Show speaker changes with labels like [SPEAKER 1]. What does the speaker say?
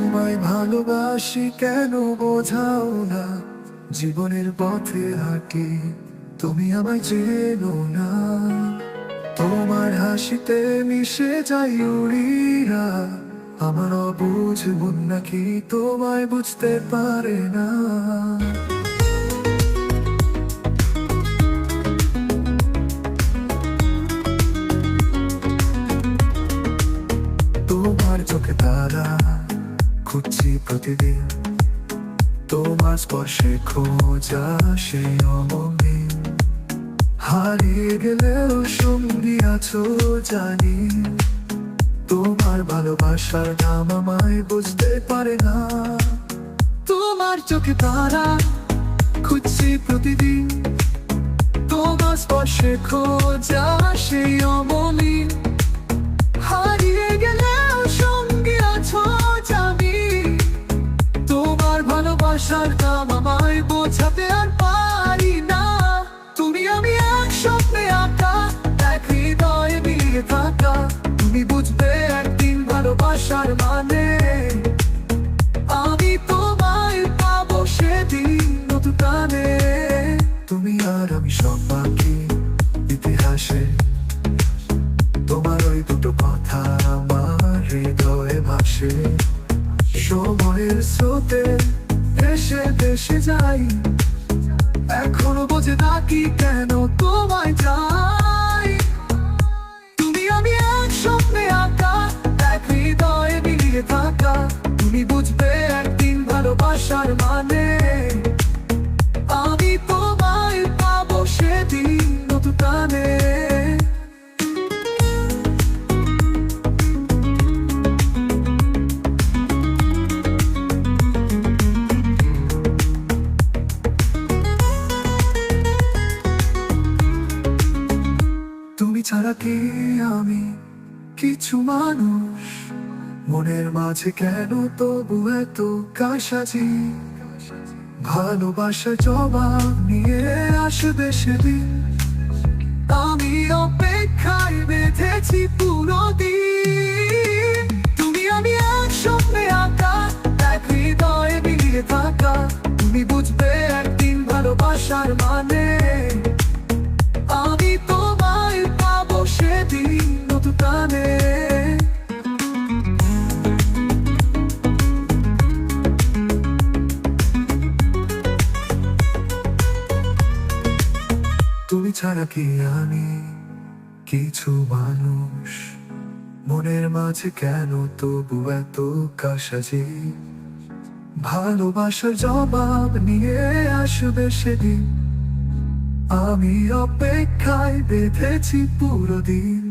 [SPEAKER 1] তোমায় ভালোবাসি কেন বোঝাও না, জীবনের পথে হাঁটি তুমি আমায় চেনো না। তোমার হাসিতে মিশে যাই উড়িরা, আমার অবুঝ মন নাকি তোমায় বুঝতে পারে না। তোমার চোখে তারা খুঁজছি প্রতিদিন, তোমার স্পর্শে খোঁজা সেই অমলিন। হারিয়ে গেলেও সঙ্গী আছো জানি, তোমার ভালোবাসার নাম আমায় বুঝতে পারে না। তোমার চোখে তারা খুঁজছি প্রতিদিন, তোমার স্পর্শে খোঁজা সেই অমলিন। হারিয়ে গেলেও সঙ্গী আছো জানি, তোমার ভালোবাসার নাম আমায় বোঝাতে আর পারি না। তুমি আমি এক স্বপ্নে আঁকা, এক হৃদয়ে মিলিয়ে থাকা, তুমি বুঝবে একদিন ভালোবাসার মানে। আমি তোমায় পাবো সেদিন নতুন প্রাণে। তুমি আর আমি সব বাকি ইতিহাসে, তোমার ওই দুটো কথা আমার হৃদয়ে ভাসে। সময়ের স্রোতে দেশে দেশে যাই, এখনো বোঝে না কি কেন তোমায় যাই। তুমি আমি এক স্বপ্নে আঁকা, এক হৃদয়ে মিলিয়ে থাকা, তুমি বুঝবে একদিন ভালোবাসার মানে। আমি তোমায় পাবো সেদিন নতুন প্রাণে। তুমি ছাড়া কি আমি কিছু মানুষ, মনের মাঝে কেন তবু এত কাশাজি। ভালোবাসার জবাব নিয়ে আসবে সেদিন, আমি অপেক্ষায় বেঁধেছি পুরো দিন। তুমি আমি এক স্বপ্নে আঁকা, এক হৃদয়ে মিলিয়ে থাকা, তুমি বুঝবে একদিন ভালোবাসার মানে। আমি তোমায় পাবো সেদিন নতুন প্রাণে। তুমি ছাড়া কি আমি কিছু মানুষ, মনের মাঝে কেন তবু এত কাশাজি। ভালোবাসার জবাব নিয়ে আসবে সেদিন, আমি অপেক্ষায় বেঁধেছি পুরো দিন।